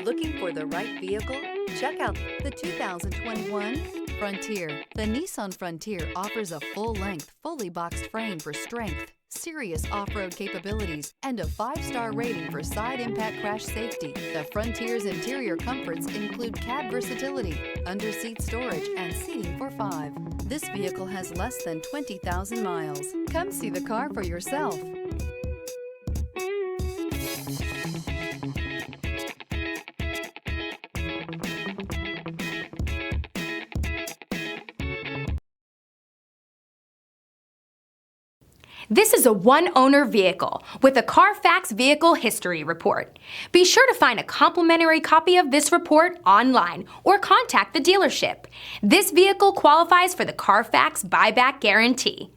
Looking for the right vehicle? Check out the 2021 Frontier. The Nissan Frontier offers a full-length, fully boxed frame for strength, serious off-road capabilities, and a 5-star rating for side impact crash safety. The Frontier's interior comforts include cab versatility, under-seat storage, and seating for 5. This vehicle has less than 20,000 miles. Come see the car for yourself. This is a one-owner vehicle with a Carfax Vehicle History Report. Be sure to find a complimentary copy of this report online or contact the dealership. This vehicle qualifies for the Carfax Buyback Guarantee.